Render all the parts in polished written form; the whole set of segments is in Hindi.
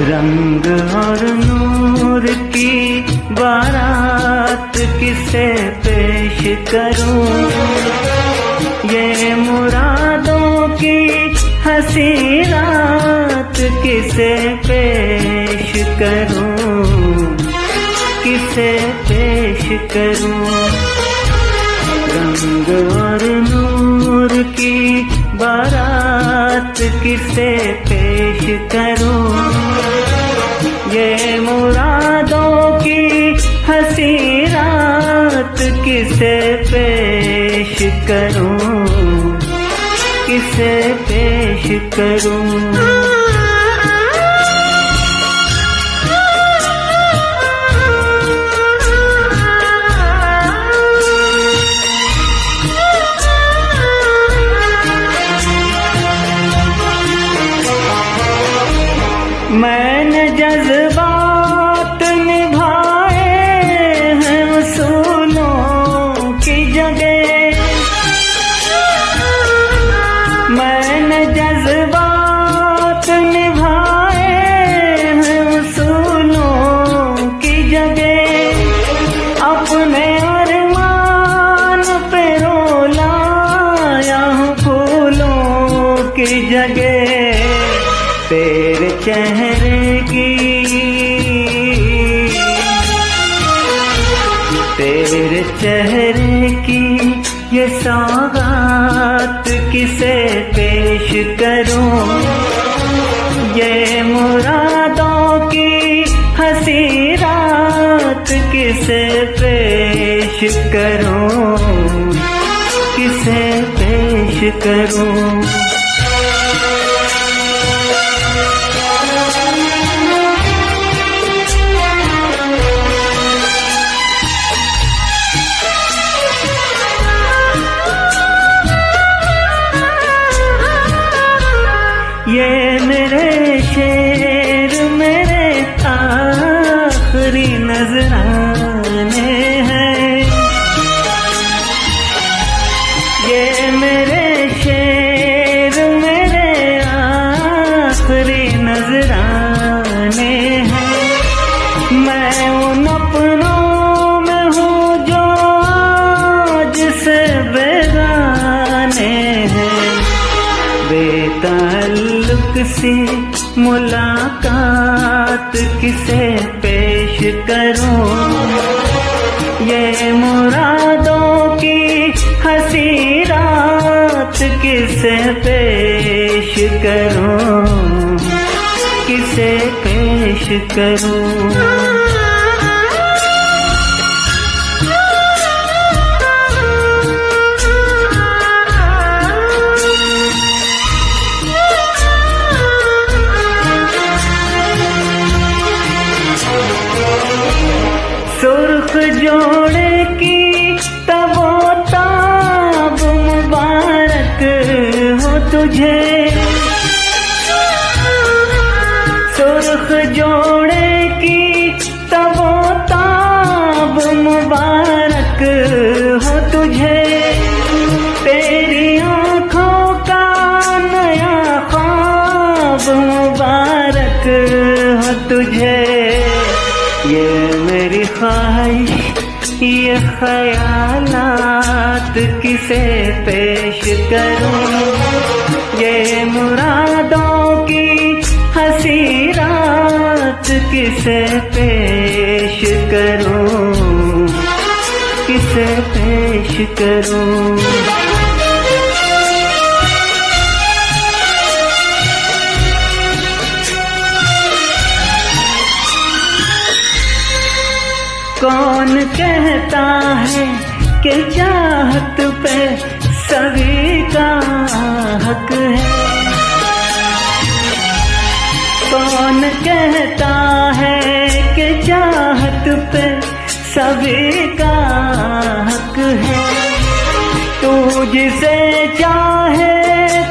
रंग और नूर की बारात किसे पेश करूं, ये मुरादों की हंसी रात किसे पेश करूं, किसे पेश करूं। रंग और नूर की बारात किसे पेश करूं, ये मुरादों की हंसी रात किसे पेश करूं, किसे पेश करूं। मैंने जज्बात निभाए हैं उसूलों की जगह, मैंने जज्बात निभाए हैं उसूलों की जगह, अपने अरमान पे रोलाया हूँ फूलों की जगह। तेरे चेहरे की, तेरे चेहरे की ये सौगात किसे पेश करूं, ये मुरादों की हंसी रात किसे पेश करूं, किसे पेश करूं। ये मेरे शेर मेरे आखिरी नजराने हैं, ये मेरे शेर मेरे आखिरी नजराने हैं। मैं उन अपनों में हूँ जो आज से बेगाने हैं, बेताल्लुक सी मुलाकात किसे पेश करूं, ये मुरादों की हंसी रात किसे पेश करूं, किसे पेश करूं। सुर्ख जोड़े की तबोताब मुबारक हो तुझे, सुर्ख जोड़े की तबोताब मुबारक हो तुझे, तेरी आँखों का नया ख्वाब मुबारक हो तुझे। ये मेरी ख्वाहिश ये ख्यालात किसे पेश करूं, ये मुरादों की हंसी रात किसे पेश करूं, किसे पेश करूं। कौन कहता है कि चाहत पे सभी का हक है, कौन कहता है कि चाहत पे सभी का हक है। तू जिसे चाहे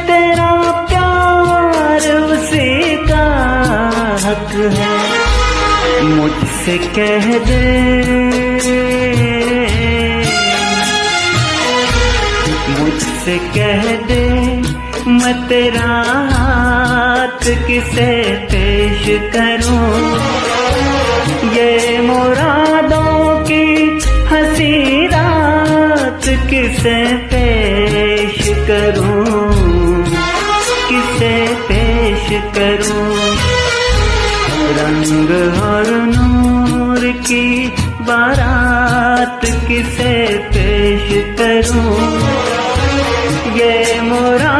तेरा प्यार उसी का हक है। मुझसे कह दे, मुझसे कह दे मैं तेरा हाथ किसे पेश करूं, ये मुरादों की हंसी रात किसे पेश करूं, किसे पेश करूं। रंग और नूर की बारात किसे पेश करूं, ये मुराद